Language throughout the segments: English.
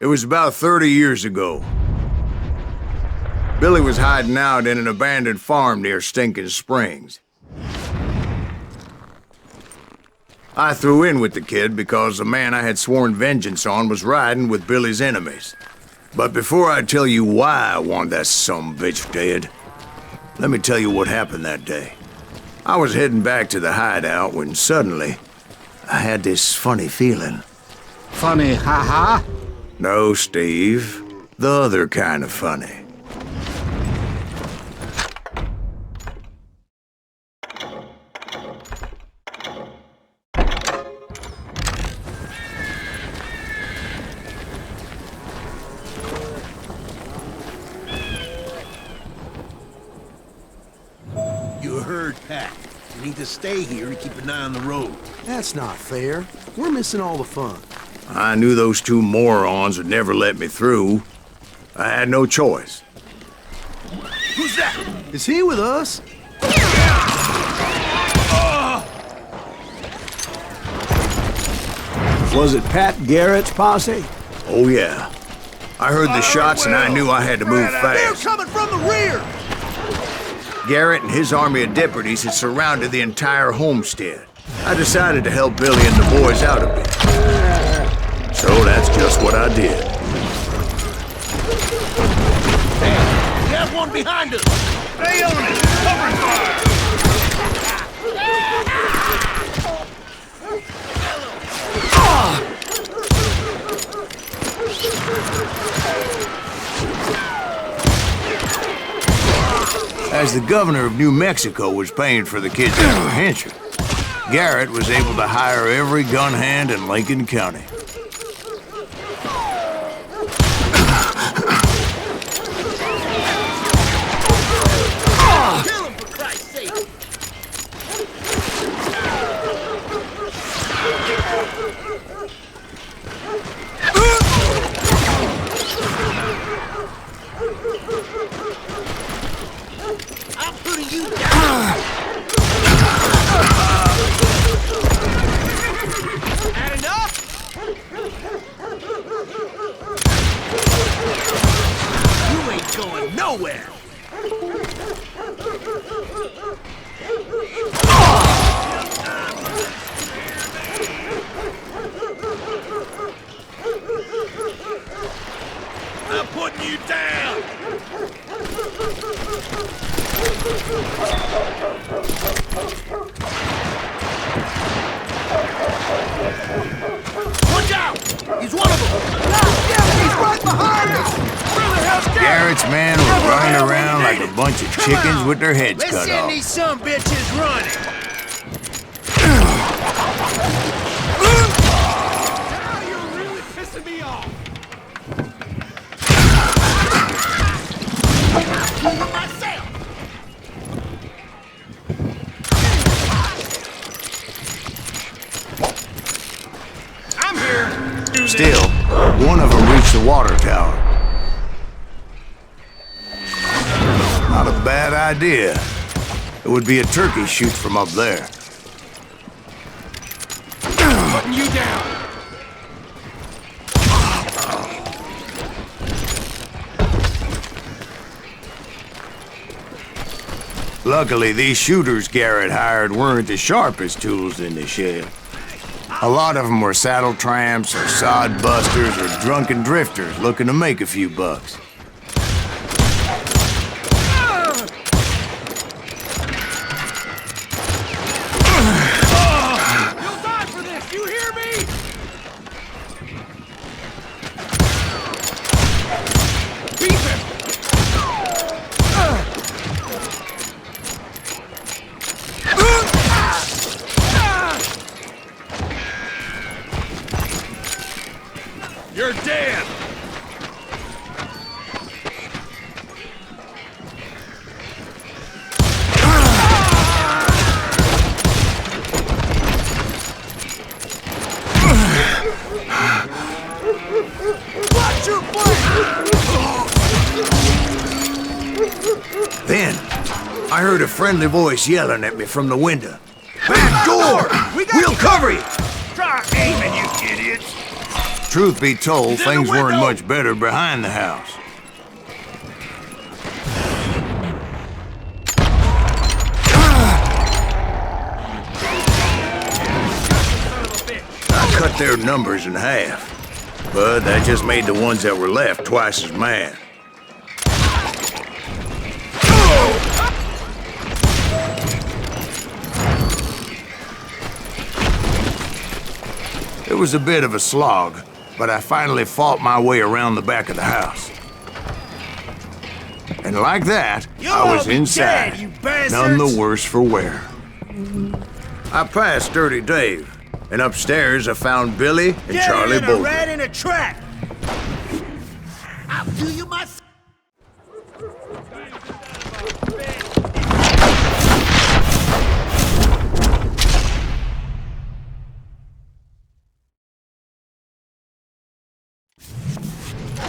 It was about 30 years ago. Billy was hiding out in an abandoned farm near Stinking Springs. I threw in with the kid because the man I had sworn vengeance on was riding with Billy's enemies. But before I tell you why I want that sumbitch dead, let me tell you what happened that day. I was heading back to the hideout when suddenly I had this funny feeling. Funny, haha? No, Steve. The other kind of funny. You heard Pat. You need to stay here and keep an eye on the road. That's not fair. We're missing all the fun. I knew those two morons would never let me through. I had no choice. Who's that? Is he with us? Was it Pat Garrett's posse? Oh, yeah. I heard the shots and I knew I had to move They're fast. coming from the rear! Garrett and his army of deputies had surrounded the entire homestead. I decided to help Billy and the boys out a bit. So that's just what I did. Hey, we have one behind us! Stay on it! Cover fire! As the governor of New Mexico was paying for the kid's apprehension, Garrett was able to hire every gun hand in Lincoln County. Kill him, for Christ's sake! I'm putting you down! Had enough? You ain't going nowhere! I'm putting you down! Watch out! He's one of them! He's right behind us! Where the hell's Garrett? Garrett's men were running around like a bunch of chickens with their heads Let's cut send off. these sumbitches running! Now you're really pissing me off! Myself! I'm here! Still, one of them reached the water tower. Not a bad idea. It would be a turkey shoot from up there. Putting you down! Luckily, these shooters Garrett hired weren't the sharpest tools in the shed. A lot of them were saddle tramps or sod busters or drunken drifters looking to make a few bucks. You'll die for this! You hear me? Keep him! You're dead! Watch your flank! Then, I heard a friendly voice yelling at me from the window. Back door! We'll cover you! Try aiming, you idiots! Truth be told, things weren't much better behind the house. I cut their numbers in half, but that just made the ones that were left twice as mad. It was a bit of a slog, but I finally fought my way around the back of the house. And like that, I was inside, none the worse for wear. I passed Dirty Dave, and upstairs I found Billy and Charlie both. A rat in a trap. I'll do you my.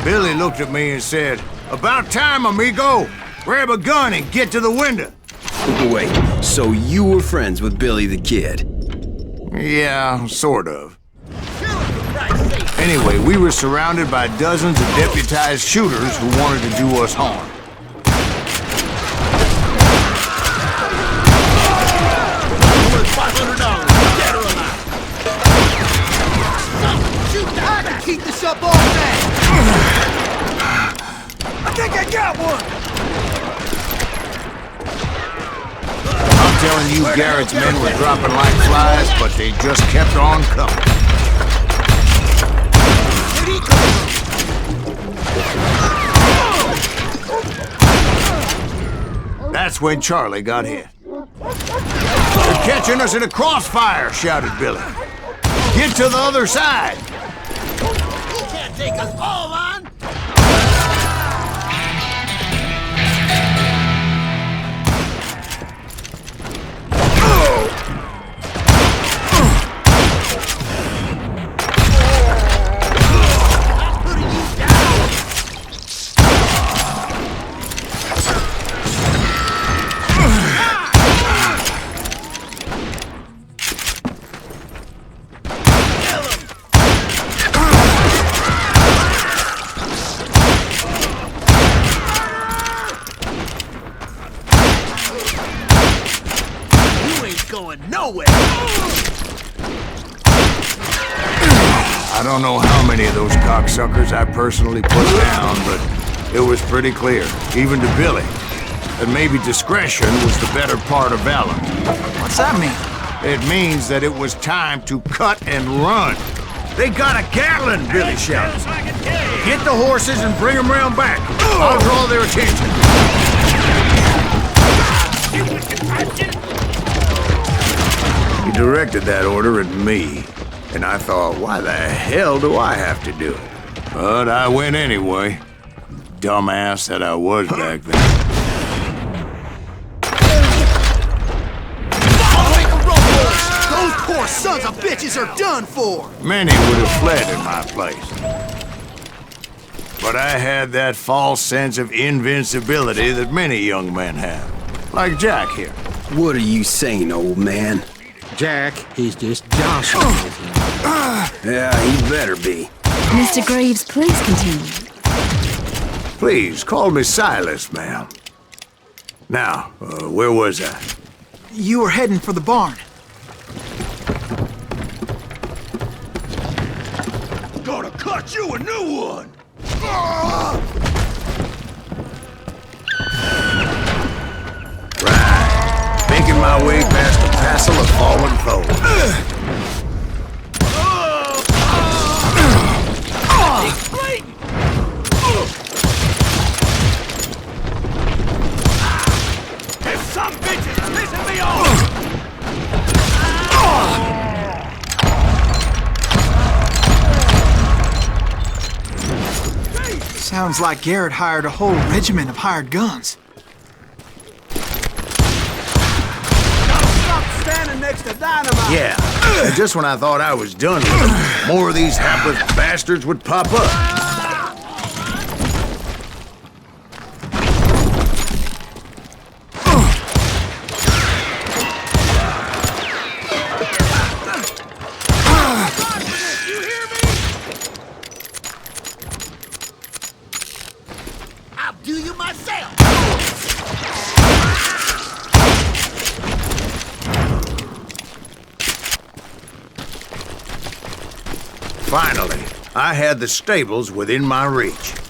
Billy looked at me and said, "About time, amigo. Grab a gun and get to the window." Wait, so you were friends with Billy the Kid? Yeah, sort of. Anyway, we were surrounded by dozens of deputized shooters who wanted to do us harm. Keep this up all day. I think I got one. I'm telling you, Garrett's men were dropping like flies, but they just kept on coming. Where'd he come from? That's when Charlie got hit. "They're catching us in a crossfire," shouted Billy. "Get to the other side." He can't take us all on. Going nowhere. I don't know how many of those cocksuckers I personally put down, but it was pretty clear, even to Billy, that maybe discretion was the better part of valor. What's that mean? It means that it was time to cut and run. "They got a Gatling," Billy shouted. "Get the horses and bring them round back. I'll draw their attention." He directed that order at me, and I thought, why the hell do I have to do it? But I went anyway. Dumbass that I was back then. Those poor sons of bitches are done for. Many would have fled in my place. But I had that false sense of invincibility that many young men have. Like Jack here. What are you saying, old man? Jack, he's just jostling with you. Yeah, he better be. Mr. Graves, please continue. Please, call me Silas, ma'am. Now, where was I? You were heading for the barn. Gonna cut you a new one. Right. Making my way past a passel of fallen foes. This some bitch is pissing me off! Sounds like Garrett hired a whole regiment of hired guns. Stop standing next to dynamite! Yeah, and just when I thought I was done with them, more of these hapless bastards would pop up. Finally, I had the stables within my reach.